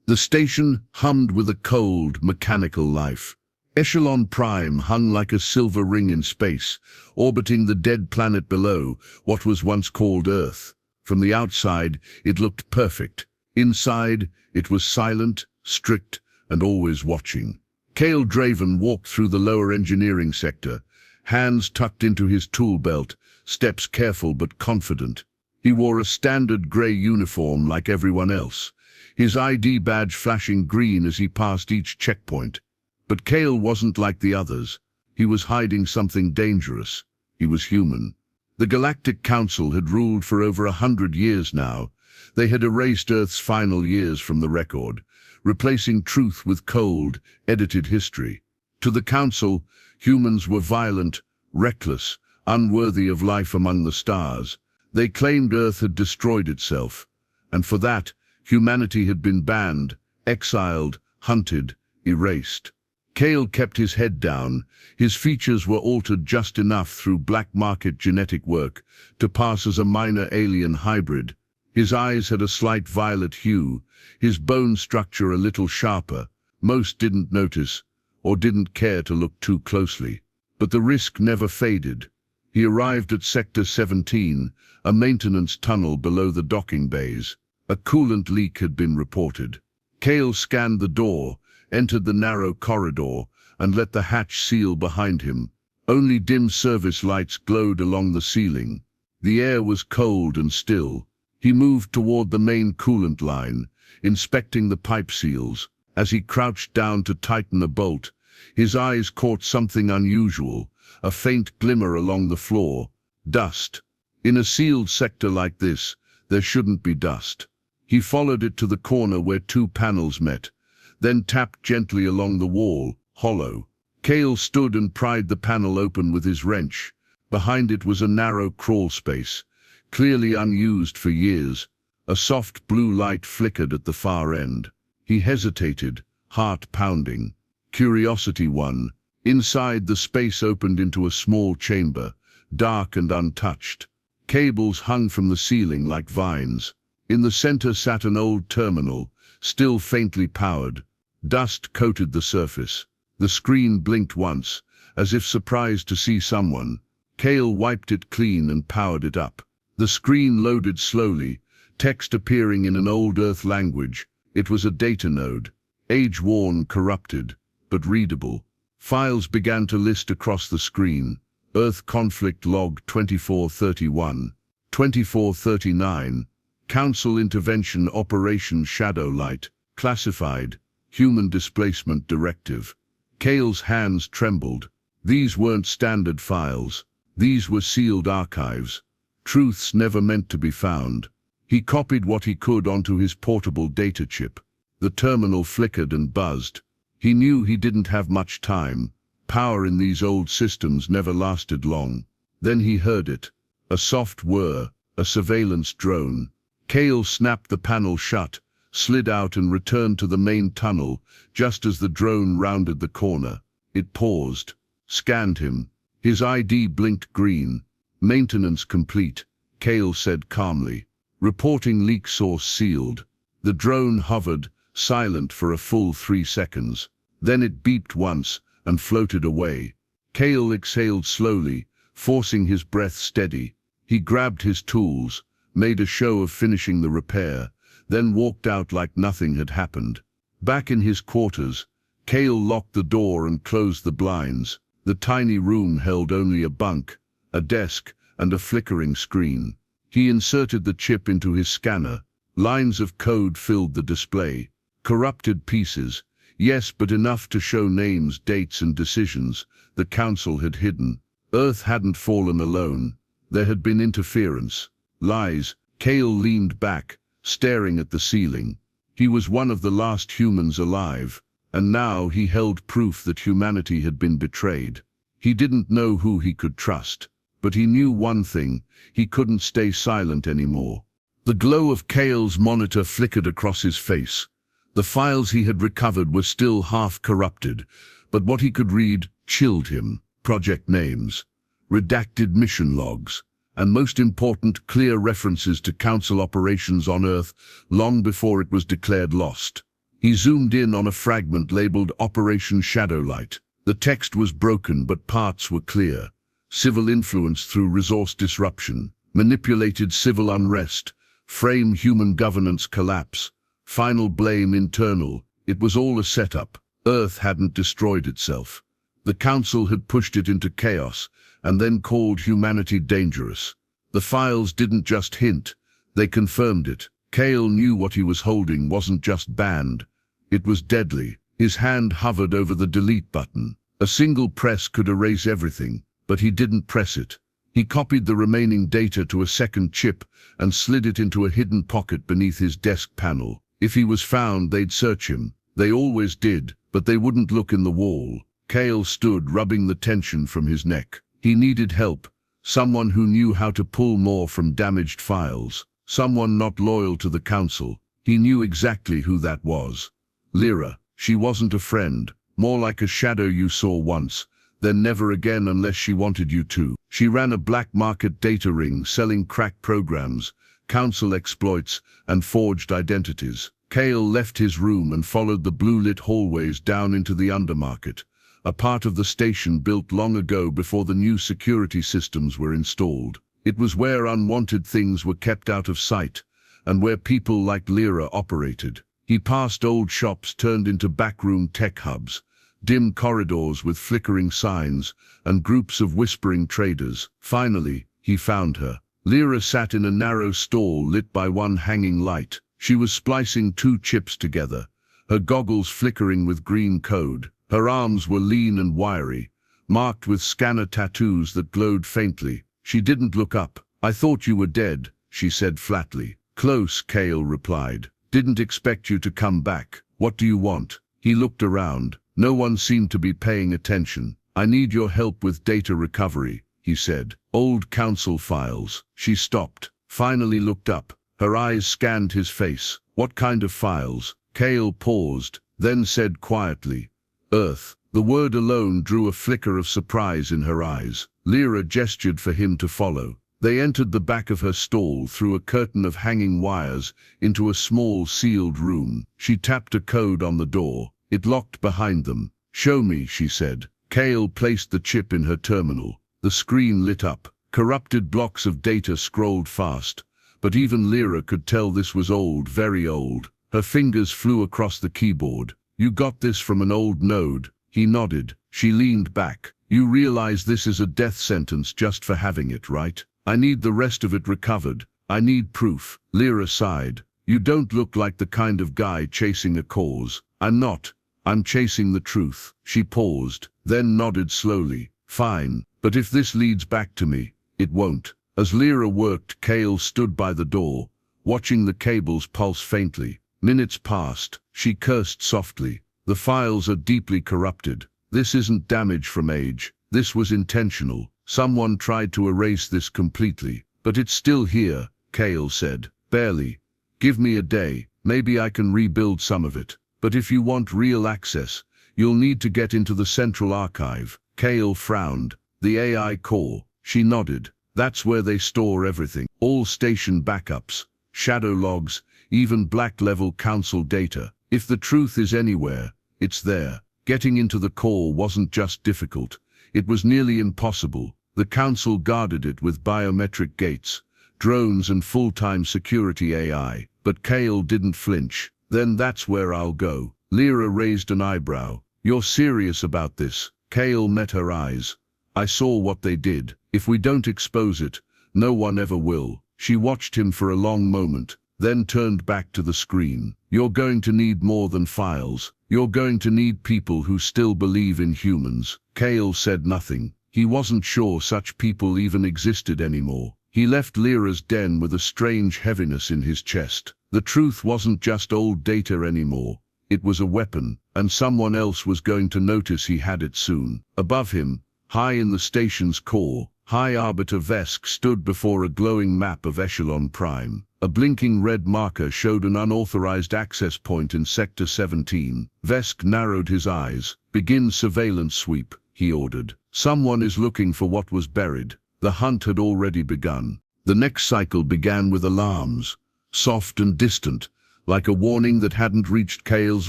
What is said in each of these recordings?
The station hummed with a cold, mechanical life. Echelon Prime hung like a silver ring in space, orbiting the dead planet below, what was once called Earth. From the outside, it looked perfect. Inside, it was silent, strict, and always watching. Cale Draven walked through the lower engineering sector, hands tucked into his tool belt, steps careful but confident. He wore a standard grey uniform like everyone else, his ID badge flashing green as he passed each checkpoint. But Cale wasn't like the others. He was hiding something dangerous. He was human. The Galactic Council had ruled for over 100 years now. They had erased Earth's final years from the record, replacing truth with cold, edited history. To the Council, humans were violent, reckless, unworthy of life among the stars. They claimed Earth had destroyed itself, and for that, humanity had been banned, exiled, hunted, erased. Cale kept his head down. His features were altered just enough through black market genetic work to pass as a minor alien hybrid. His eyes had a slight violet hue, his bone structure a little sharper. Most didn't notice, or didn't care to look too closely. But the risk never faded. He arrived at Sector 17, a maintenance tunnel below the docking bays. A coolant leak had been reported. Cale scanned the door, entered the narrow corridor, and let the hatch seal behind him. Only dim service lights glowed along the ceiling. The air was cold and still. He moved toward the main coolant line, inspecting the pipe seals. As he crouched down to tighten a bolt, his eyes caught something unusual, a faint glimmer along the floor. Dust. In a sealed sector like this, there shouldn't be dust. He followed it to the corner where two panels met, then tapped gently along the wall, hollow. Cale stood and pried the panel open with his wrench. Behind it was a narrow crawl space, clearly unused for years. A soft blue light flickered at the far end. He hesitated, heart pounding. Curiosity won. Inside, the space opened into a small chamber, dark and untouched. Cables hung from the ceiling like vines. In the center sat an old terminal, still faintly powered. Dust coated the surface. The screen blinked once, as if surprised to see someone. Cale wiped it clean and powered it up. The screen loaded slowly, text appearing in an old Earth language. It was a data node, age-worn, corrupted, but readable. Files began to list across the screen. Earth Conflict Log 2431, 2439, Council Intervention Operation Shadowlight, Classified, Human Displacement Directive. Cale's hands trembled. These weren't standard files. These were sealed archives. Truths never meant to be found. He copied what he could onto his portable data chip. The terminal flickered and buzzed. He knew he didn't have much time. Power in these old systems never lasted long. Then he heard it. A soft whir, a surveillance drone. Cale snapped the panel shut, slid out and returned to the main tunnel just as the drone rounded the corner. It paused, scanned him. His ID blinked green. Maintenance complete, Cale said calmly. Reporting leak source sealed. The drone hovered, silent for a full 3 seconds. Then it beeped once and floated away. Cale exhaled slowly, forcing his breath steady. He grabbed his tools, made a show of finishing the repair, then walked out like nothing had happened. Back in his quarters, Cale locked the door and closed the blinds. The tiny room held only a bunk, a desk, and a flickering screen. He inserted the chip into his scanner. Lines of code filled the display. Corrupted pieces, yes, but enough to show names, dates, and decisions the Council had hidden. Earth hadn't fallen alone. There had been interference. Lies. Cale leaned back, staring at the ceiling. He was one of the last humans alive, and now he held proof that humanity had been betrayed. He didn't know who he could trust, but he knew one thing: he couldn't stay silent anymore. The glow of Cale's monitor flickered across his face. The files he had recovered were still half corrupted, but what he could read chilled him. Project names, redacted mission logs, and most important, clear references to Council operations on Earth long before it was declared lost. He zoomed in on a fragment labeled Operation Shadowlight. The text was broken, but parts were clear. Civil influence through resource disruption, manipulated civil unrest, frame human governance collapse, final blame internal. It was all a setup. Earth hadn't destroyed itself. The Council had pushed it into chaos and then called humanity dangerous. The files didn't just hint, they confirmed it. Kale knew what he was holding wasn't just banned. It was deadly. His hand hovered over the delete button. A single press could erase everything, but he didn't press it. He copied the remaining data to a second chip and slid it into a hidden pocket beneath his desk panel. If he was found, they'd search him. They always did, but they wouldn't look in the wall. Kale stood, rubbing the tension from his neck. He needed help. Someone who knew how to pull more from damaged files. Someone not loyal to the Council. He knew exactly who that was. Lyra. She wasn't a friend. More like a shadow you saw once, then never again unless she wanted you to. She ran a black market data ring selling cracked programs, Council exploits, and forged identities. Kale left his room and followed the blue-lit hallways down into the undermarket, a part of the station built long ago before the new security systems were installed. It was where unwanted things were kept out of sight, and where people like Lyra operated. He passed old shops turned into backroom tech hubs, dim corridors with flickering signs, and groups of whispering traders. Finally, he found her. Lyra sat in a narrow stall lit by one hanging light. She was splicing two chips together, her goggles flickering with green code. Her arms were lean and wiry, marked with scanner tattoos that glowed faintly. She didn't look up. "I thought you were dead," she said flatly. "Close," Kale replied. "Didn't expect you to come back. What do you want?" He looked around. No one seemed to be paying attention. "I need your help with data recovery," he said. "Old Council files." She stopped, finally looked up. Her eyes scanned his face. "What kind of files?" Kale paused, then said quietly, "Earth." The word alone drew a flicker of surprise in her eyes. Lyra gestured for him to follow. They entered the back of her stall through a curtain of hanging wires into a small sealed room. She tapped a code on the door. It locked behind them. "Show me," she said. Kale placed the chip in her terminal. The screen lit up. Corrupted blocks of data scrolled fast, but even Lyra could tell this was old, very old. Her fingers flew across the keyboard. "You got this from an old node." He nodded. She leaned back. "You realize this is a death sentence just for having it, right? I need the rest of it recovered. I need proof." Lyra sighed. "You don't look like the kind of guy chasing a cause." "I'm not. I'm chasing the truth." She paused, then nodded slowly. "Fine, but if this leads back to me, it won't." As Lyra worked, Kale stood by the door, watching the cables pulse faintly. Minutes passed. She cursed softly. "The files are deeply corrupted. This isn't damage from age. This was intentional. Someone tried to erase this completely. But it's still here," Kale said. "Barely. Give me a day. Maybe I can rebuild some of it. But if you want real access, you'll need to get into the central archive." Kale frowned. "The AI core." She nodded. "That's where they store everything. All station backups, shadow logs, even black-level council data. If the truth is anywhere, it's there." Getting into the core wasn't just difficult. It was nearly impossible. The Council guarded it with biometric gates, drones and full-time security AI. But Kale didn't flinch. "Then that's where I'll go." Lyra raised an eyebrow. "You're serious about this?" Kale met her eyes. "I saw what they did. If we don't expose it, no one ever will." She watched him for a long moment, then turned back to the screen. "You're going to need more than files. You're going to need people who still believe in humans." Kale said nothing. He wasn't sure such people even existed anymore. He left Lyra's den with a strange heaviness in his chest. The truth wasn't just old data anymore. It was a weapon, and someone else was going to notice he had it soon. Above him, high in the station's core, High Arbiter Vesk stood before a glowing map of Echelon Prime. A blinking red marker showed an unauthorized access point in Sector 17. Vesk narrowed his eyes. "Begin surveillance sweep," he ordered. "Someone is looking for what was buried." The hunt had already begun. The next cycle began with alarms, soft and distant, like a warning that hadn't reached Kale's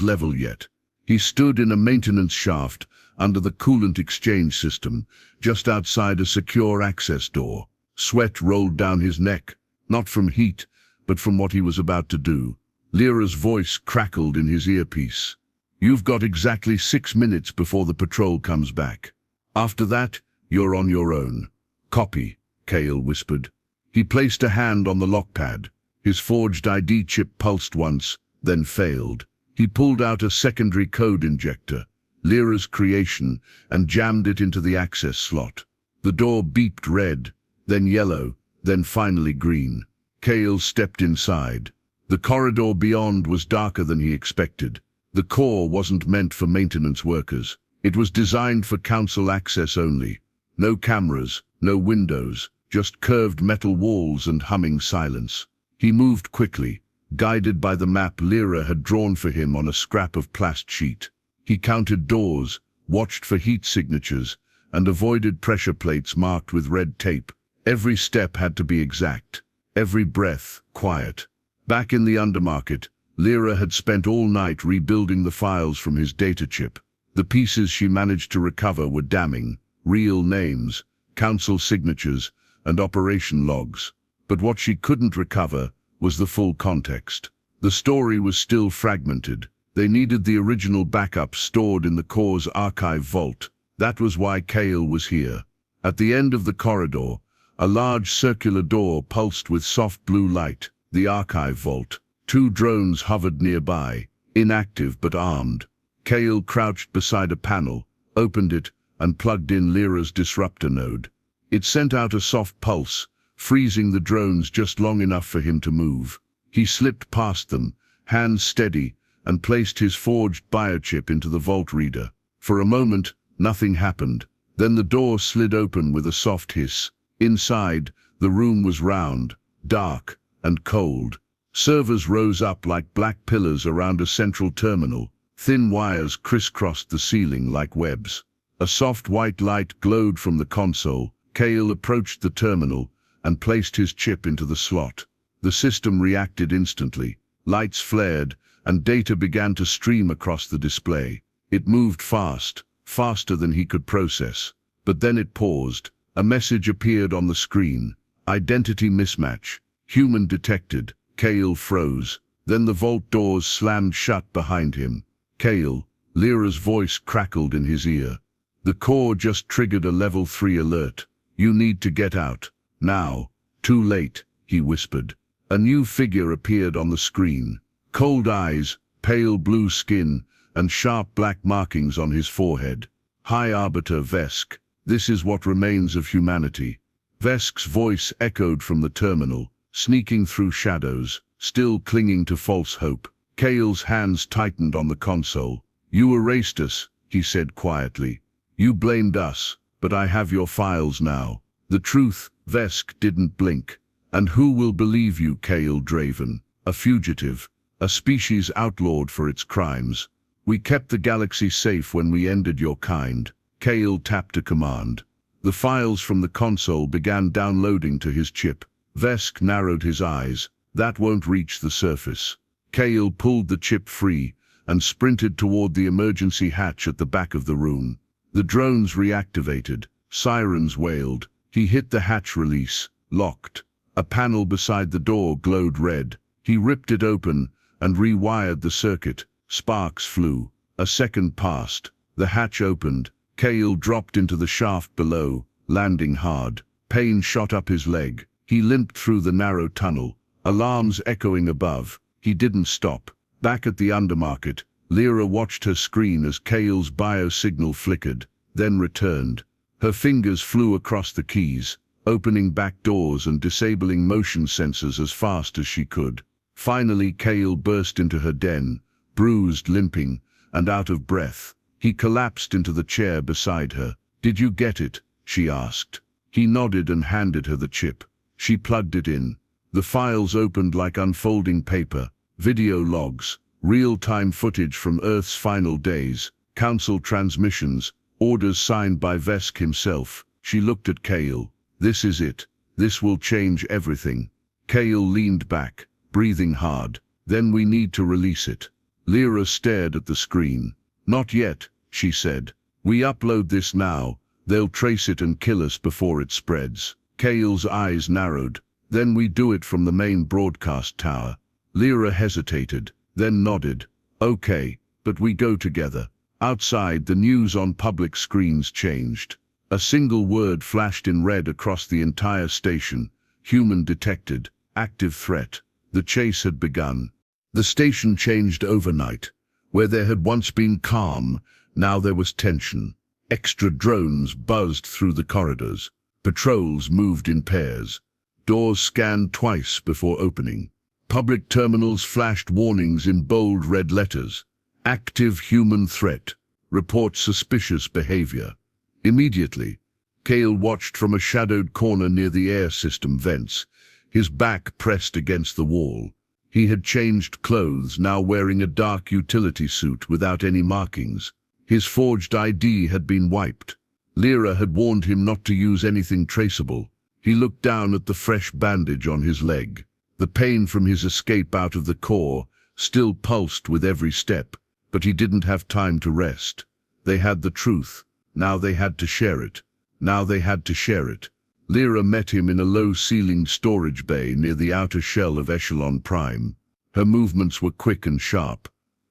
level yet. He stood in a maintenance shaft under the coolant exchange system, just outside a secure access door. Sweat rolled down his neck, not from heat, but from what he was about to do. Lyra's voice crackled in his earpiece. "You've got exactly 6 minutes before the patrol comes back. After that, you're on your own." "Copy," Kale whispered. He placed a hand on the lockpad. His forged ID chip pulsed once, then failed. He pulled out a secondary code injector, Lyra's creation, and jammed it into the access slot. The door beeped red, then yellow, then finally green. Kale stepped inside. The corridor beyond was darker than he expected. The core wasn't meant for maintenance workers. It was designed for council access only. No cameras, no windows, just curved metal walls and humming silence. He moved quickly, guided by the map Lyra had drawn for him on a scrap of plast sheet. He counted doors, watched for heat signatures, and avoided pressure plates marked with red tape. Every step had to be exact, every breath quiet. Back in the undermarket, Lyra had spent all night rebuilding the files from his data chip. The pieces she managed to recover were damning: real names, council signatures, and operation logs. But what she couldn't recover was the full context. The story was still fragmented. They needed the original backup stored in the core's archive vault. That was why Kale was here. At the end of the corridor, a large circular door pulsed with soft blue light. The archive vault. 2 drones hovered nearby, inactive but armed. Kale crouched beside a panel, opened it, and plugged in Lyra's disruptor node. It sent out a soft pulse, freezing the drones just long enough for him to move. He slipped past them, hands steady, and placed his forged biochip into the vault reader. For a moment, nothing happened. Then the door slid open with a soft hiss. Inside, the room was round, dark, and cold. Servers rose up like black pillars around a central terminal. Thin wires crisscrossed the ceiling like webs. A soft white light glowed from the console. Kale approached the terminal and placed his chip into the slot. The system reacted instantly. Lights flared, and data began to stream across the display. It moved fast, faster than he could process. But then it paused. A message appeared on the screen. Identity mismatch. Human detected. Kale froze. Then the vault doors slammed shut behind him. "Kale," Lyra's voice crackled in his ear. "The core just triggered a level 3 alert. You need to get out. Now." "Too late," he whispered. A new figure appeared on the screen. Cold eyes, pale blue skin, and sharp black markings on his forehead. "High Arbiter Vesk. This is what remains of humanity." Vesk's voice echoed from the terminal, sneaking through shadows, still clinging to false hope. Kale's hands tightened on the console. "You erased us," he said quietly. "You blamed us, but I have your files now." "The truth," Vesk didn't blink. "And who will believe you, Kale Draven? A fugitive, a species outlawed for its crimes. We kept the galaxy safe when we ended your kind." Kale tapped a command. The files from the console began downloading to his chip. Vesk narrowed his eyes. "That won't reach the surface." Kale pulled the chip free and sprinted toward the emergency hatch at the back of the room. The drones reactivated. Sirens wailed. He hit the hatch release, locked. A panel beside the door glowed red. He ripped it open and rewired the circuit. Sparks flew. A second passed. The hatch opened. Kale dropped into the shaft below, landing hard. Pain shot up his leg. He limped through the narrow tunnel, alarms echoing above. He didn't stop. Back at the undermarket, Lyra watched her screen as Kale's biosignal flickered, then returned. Her fingers flew across the keys, opening back doors and disabling motion sensors as fast as she could. Finally, Kale burst into her den, bruised, limping, and out of breath. He collapsed into the chair beside her. "Did you get it?" she asked. He nodded and handed her the chip. She plugged it in. The files opened like unfolding paper. Video logs, real-time footage from Earth's final days, council transmissions, orders signed by Vesk himself. She looked at Kale. "This is it. This will change everything." Kale leaned back, breathing hard. Then we need to release it. Lyra stared at the screen. Not yet, she said. We upload this now. They'll trace it and kill us before it spreads. Kale's eyes narrowed. Then we do it from the main broadcast tower. Lyra hesitated, then nodded. Okay, but we go together. Outside, the news on public screens changed. A single word flashed in red across the entire station. Human detected. Active threat. The chase had begun. The station changed overnight. Where there had once been calm, now there was tension. Extra drones buzzed through the corridors. Patrols moved in pairs. Doors scanned twice before opening. Public terminals flashed warnings in bold red letters. Active human threat. Report suspicious behavior. Immediately, Kale watched from a shadowed corner near the air system vents, his back pressed against the wall. He had changed clothes, now wearing a dark utility suit without any markings. His forged ID had been wiped. Lyra had warned him not to use anything traceable. He looked down at the fresh bandage on his leg. The pain from his escape out of the core still pulsed with every step, but he didn't have time to rest. They had the truth. Now they had to share it. Now they had to share it. Lyra met him in a low-ceilinged storage bay near the outer shell of Echelon Prime. Her movements were quick and sharp,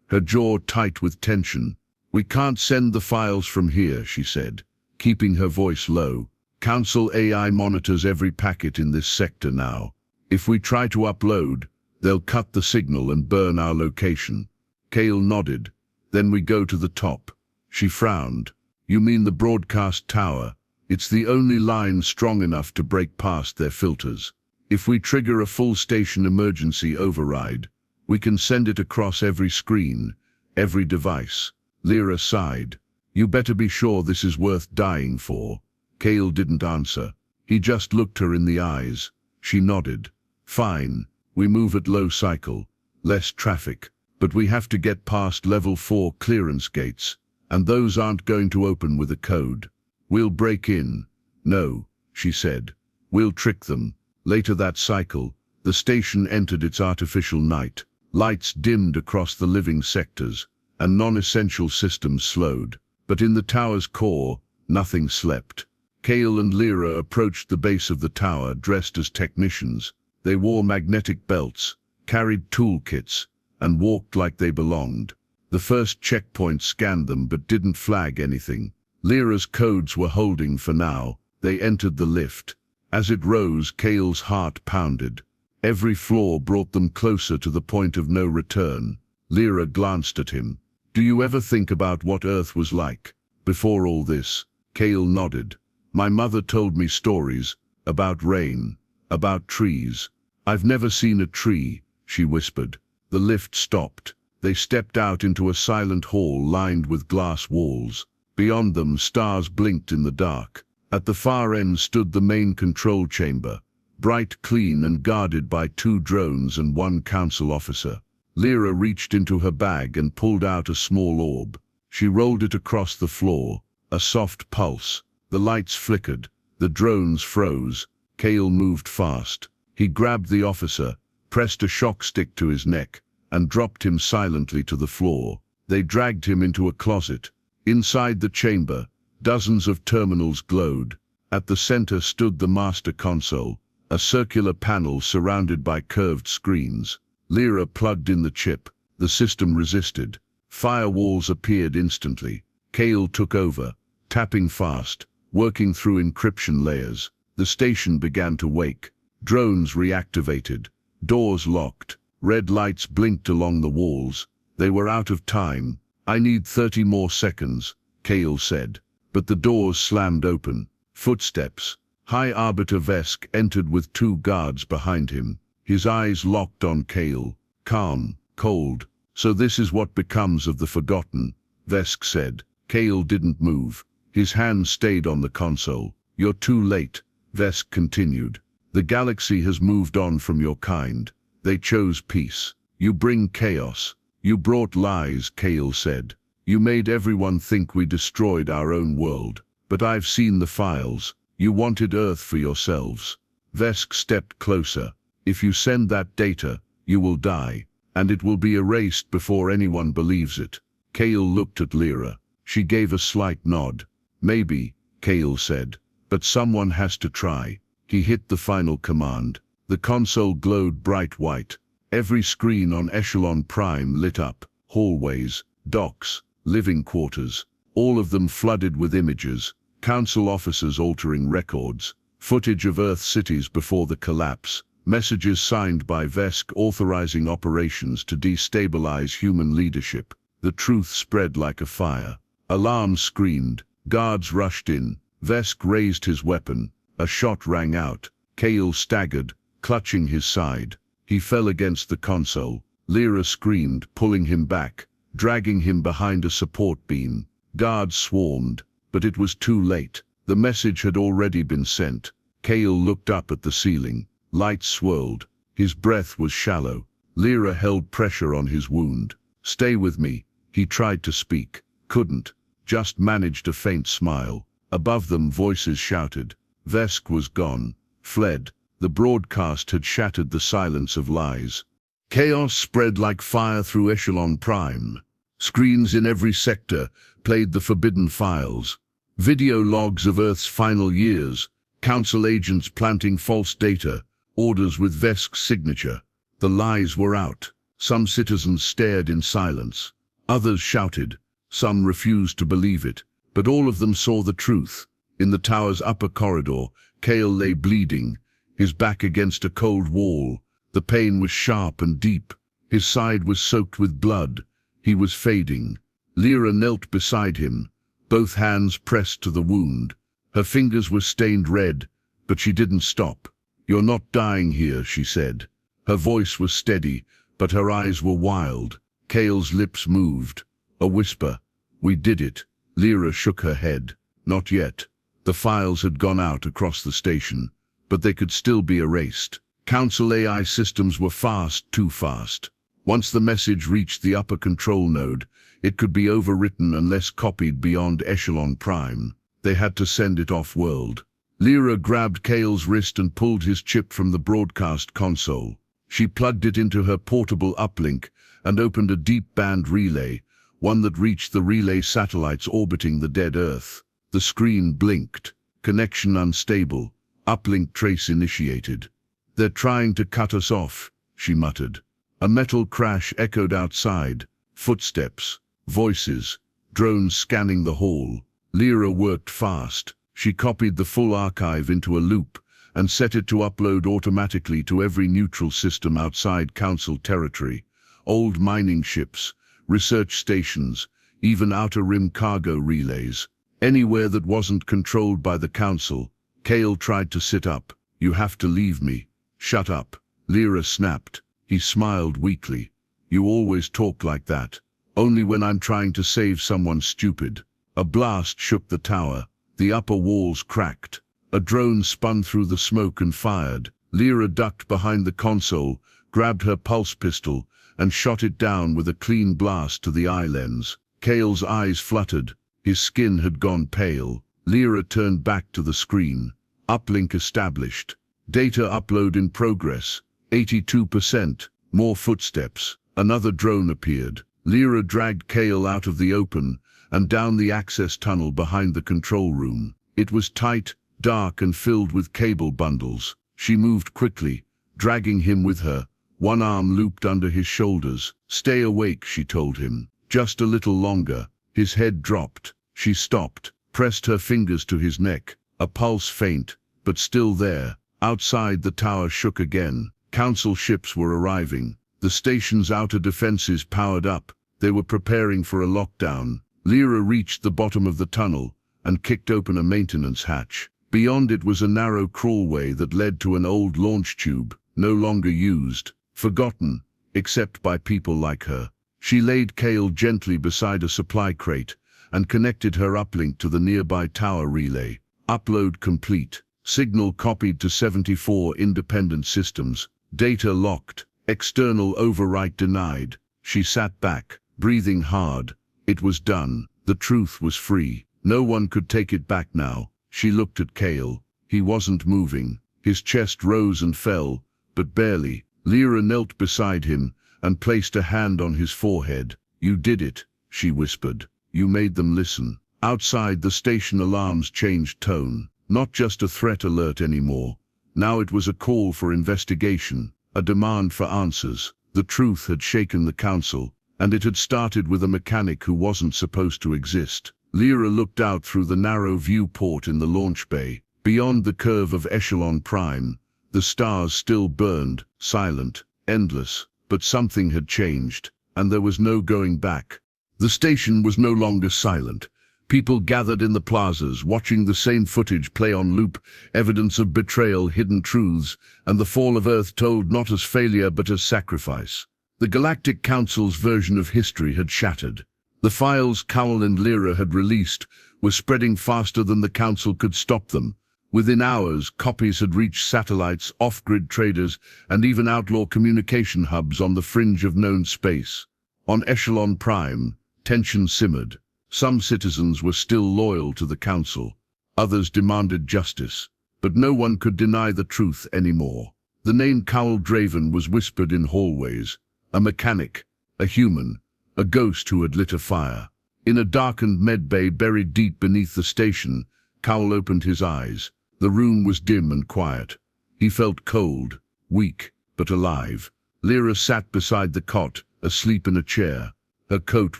her jaw tight with tension. We can't send the files from here, she said, keeping her voice low. Council AI monitors every packet in this sector now. If we try to upload, they'll cut the signal and burn our location. Kale nodded. Then we go to the top. She frowned. You mean the broadcast tower? It's the only line strong enough to break past their filters. If we trigger a full station emergency override, we can send it across every screen, every device. Lyra sighed. You better be sure this is worth dying for. Kale didn't answer. He just looked her in the eyes. She nodded. Fine. We move at low cycle. Less traffic. But we have to get past level 4 clearance gates, and those aren't going to open with a code. We'll break in. No, she said. We'll trick them. Later that cycle, the station entered its artificial night. Lights dimmed across the living sectors, and non-essential systems slowed. But in the tower's core, nothing slept. Kale and Lyra approached the base of the tower dressed as technicians. They wore magnetic belts, carried toolkits, and walked like they belonged. The first checkpoint scanned them but didn't flag anything. Lyra's codes were holding for now. They entered the lift. As it rose, Kale's heart pounded. Every floor brought them closer to the point of no return. Lyra glanced at him. Do you ever think about what Earth was like before all this? Kale nodded. My mother told me stories about rain, about trees. I've never seen a tree, she whispered. The lift stopped. They stepped out into a silent hall lined with glass walls. Beyond them, stars blinked in the dark. At the far end stood the main control chamber, bright, clean, and guarded by 2 drones and 1 council officer. Lyra reached into her bag and pulled out a small orb. She rolled it across the floor, a soft pulse. The lights flickered. The drones froze. Kale moved fast. He grabbed the officer, pressed a shock stick to his neck, and dropped him silently to the floor. They dragged him into a closet. Inside the chamber, dozens of terminals glowed. At the center stood the master console, a circular panel surrounded by curved screens. Lyra plugged in the chip. The system resisted. Firewalls appeared instantly. Kale took over, tapping fast, working through encryption layers. The station began to wake. Drones reactivated. Doors locked. Red lights blinked along the walls. They were out of time. I need 30 more seconds, Kale said. But the doors slammed open. Footsteps. High Arbiter Vesk entered with 2 guards behind him. His eyes locked on Kale. Calm, cold. So this is what becomes of the Forgotten, Vesk said. Kale didn't move. His hand stayed on the console. You're too late, Vesk continued. The galaxy has moved on from your kind. They chose peace. You bring chaos. You brought lies, Kale said. You made everyone think we destroyed our own world. But I've seen the files. You wanted Earth for yourselves. Vesk stepped closer. If you send that data, you will die. and it will be erased before anyone believes it. Kale looked at Lyra. She gave a slight nod. Maybe, Kale said, but someone has to try. He hit the final command. The console glowed bright white. Every screen on Echelon Prime lit up. Hallways, docks, living quarters, all of them flooded with images. Council officers altering records, footage of Earth cities before the collapse, messages signed by Vesk authorizing operations to destabilize human leadership. The truth spread like a fire. Alarms screamed. Guards rushed in. Vesk raised his weapon. A shot rang out. Kale staggered, clutching his side. He fell against the console. Lyra screamed, pulling him back, dragging him behind a support beam. Guards swarmed, but it was too late. The message had already been sent. Kale looked up at the ceiling. Lights swirled. His breath was shallow. Lyra held pressure on his wound. "Stay with me." He tried to speak. Couldn't. Just managed a faint smile. Above them voices shouted. Vesk was gone. Fled. The broadcast had shattered the silence of lies. Chaos spread like fire through Echelon Prime. Screens in every sector played the forbidden files. Video logs of Earth's final years. Council agents planting false data. Orders with Vesk's signature. The lies were out. Some citizens stared in silence. Others shouted. Some refused to believe it. But all of them saw the truth. In the tower's upper corridor, Kale lay bleeding, his back against a cold wall. The pain was sharp and deep. His side was soaked with blood. He was fading. Lyra knelt beside him, both hands pressed to the wound. Her fingers were stained red, but she didn't stop. "You're not dying here," she said. Her voice was steady, but her eyes were wild. Kale's lips moved. A whisper. "We did it." Lyra shook her head. "Not yet." The files had gone out across the station, but they could still be erased. Council AI systems were fast, too fast. Once the message reached the upper control node, it could be overwritten unless copied beyond Echelon Prime. They had to send it off-world. Lyra grabbed Kale's wrist and pulled his chip from the broadcast console. She plugged it into her portable uplink and opened a deep band relay, one that reached the relay satellites orbiting the dead Earth. The screen blinked. Connection unstable. Uplink trace initiated. "They're trying to cut us off," she muttered. A metal crash echoed outside. Footsteps. Voices. Drones scanning the hall. Lyra worked fast. She copied the full archive into a loop and set it to upload automatically to every neutral system outside Council territory. Old mining ships, research stations, even outer rim cargo relays. Anywhere that wasn't controlled by the Council. Kale tried to sit up. "You have to leave me." "Shut up." Lyra snapped. He smiled weakly. "You always talk like that. Only when I'm trying to save someone stupid." A blast shook the tower. The upper walls cracked. A drone spun through the smoke and fired. Lyra ducked behind the console, grabbed her pulse pistol, and shot it down with a clean blast to the eye lens. Kale's eyes fluttered. His skin had gone pale. Lyra turned back to the screen. Uplink established. Data upload in progress. 82%. More footsteps. Another drone appeared. Lyra dragged Kale out of the open and down the access tunnel behind the control room. It was tight, dark, and filled with cable bundles. She moved quickly, dragging him with her, one arm looped under his shoulders. "Stay awake," she told him. "Just a little longer." His head dropped. She stopped, pressed her fingers to his neck, a pulse faint, but still there. Outside, the tower shook again. Council ships were arriving. The station's outer defenses powered up. They were preparing for a lockdown. Lyra reached the bottom of the tunnel and kicked open a maintenance hatch. Beyond it was a narrow crawlway that led to an old launch tube, no longer used, forgotten, except by people like her. She laid Kale gently beside a supply crate and connected her uplink to the nearby tower relay. Upload complete. Signal copied to 74 independent systems. Data locked. External overwrite denied. She sat back, breathing hard. It was done. The truth was free. No one could take it back now. She looked at Kale. He wasn't moving. His chest rose and fell, but barely. Lyra knelt beside him and placed a hand on his forehead. "You did it," she whispered. "You made them listen." Outside, the station alarms changed tone. Not just a threat alert anymore. Now it was a call for investigation, a demand for answers. The truth had shaken the council, and it had started with a mechanic who wasn't supposed to exist. Lyra looked out through the narrow viewport in the launch bay. Beyond the curve of Echelon Prime, the stars still burned, silent, endless, but something had changed, and there was no going back. The station was no longer silent. People gathered in the plazas, watching the same footage play on loop, evidence of betrayal, hidden truths, and the fall of Earth told not as failure but as sacrifice. The Galactic Council's version of history had shattered. The files Cowell and Lyra had released were spreading faster than the Council could stop them. Within hours, copies had reached satellites, off-grid traders, and even outlaw communication hubs on the fringe of known space. On Echelon Prime, tension simmered. Some citizens were still loyal to the Council. Others demanded justice. But no one could deny the truth anymore. The name Cowell Draven was whispered in hallways. A mechanic, a human, a ghost who had lit a fire. In a darkened medbay buried deep beneath the station, Cowell opened his eyes. The room was dim and quiet. He felt cold, weak, but alive. Lyra sat beside the cot, asleep in a chair. Her coat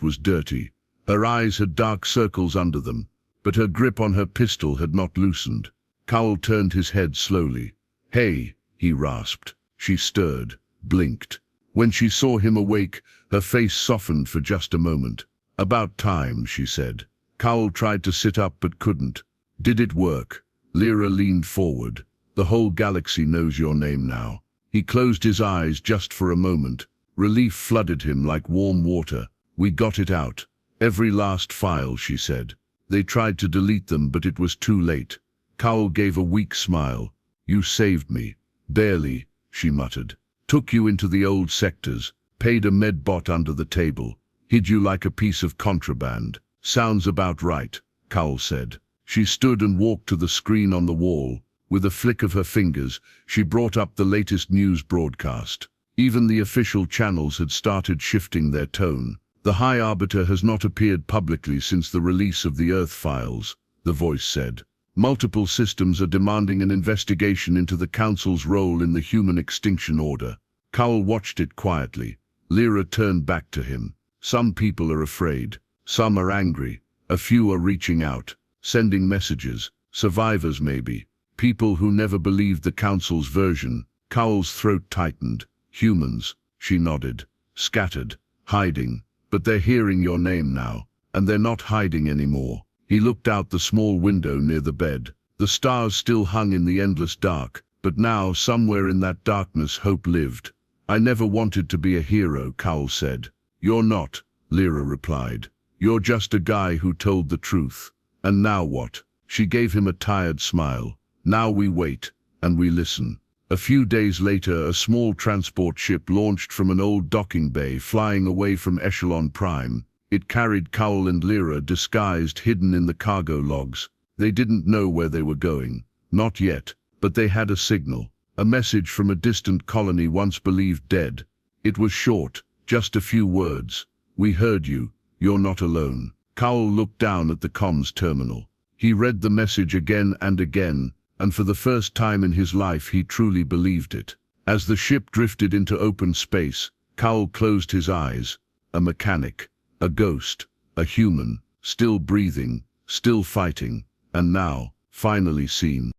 was dirty. Her eyes had dark circles under them, but her grip on her pistol had not loosened. Cowell turned his head slowly. "Hey," he rasped. She stirred, blinked. When she saw him awake, her face softened for just a moment. "About time," she said. Cowell tried to sit up but couldn't. "Did it work?" Lyra leaned forward. "The whole galaxy knows your name now." He closed his eyes just for a moment. Relief flooded him like warm water. "We got it out. Every last file," she said. "They tried to delete them, but it was too late." Cowell gave a weak smile. "You saved me." "Barely," she muttered. "Took you into the old sectors, paid a medbot under the table, hid you like a piece of contraband." "Sounds about right," Cowell said. She stood and walked to the screen on the wall. With a flick of her fingers, she brought up the latest news broadcast. Even the official channels had started shifting their tone. "The High Arbiter has not appeared publicly since the release of the Earth files," the voice said. "Multiple systems are demanding an investigation into the Council's role in the human extinction order." Cowell watched it quietly. Lyra turned back to him. "Some people are afraid. Some are angry. A few are reaching out, sending messages. Survivors, maybe. People who never believed the Council's version." Cowell's throat tightened. "Humans," she nodded. "Scattered. Hiding. But they're hearing your name now, and they're not hiding anymore." He looked out the small window near the bed. The stars still hung in the endless dark, but now, somewhere in that darkness, hope lived. "I never wanted to be a hero," Cowell said. "You're not," Lyra replied. "You're just a guy who told the truth." "And now what?" She gave him a tired smile. "Now we wait, and we listen." A few days later, a small transport ship launched from an old docking bay, flying away from Echelon Prime. It carried Cowell and Lyra, disguised, hidden in the cargo logs. They didn't know where they were going. Not yet, but they had a signal. A message from a distant colony once believed dead. It was short, just a few words. "We heard you. You're not alone." Cowell looked down at the comms terminal. He read the message again and again, and for the first time in his life he truly believed it. As the ship drifted into open space, Cowell closed his eyes. A mechanic, a ghost, a human, still breathing, still fighting, and now, finally seen.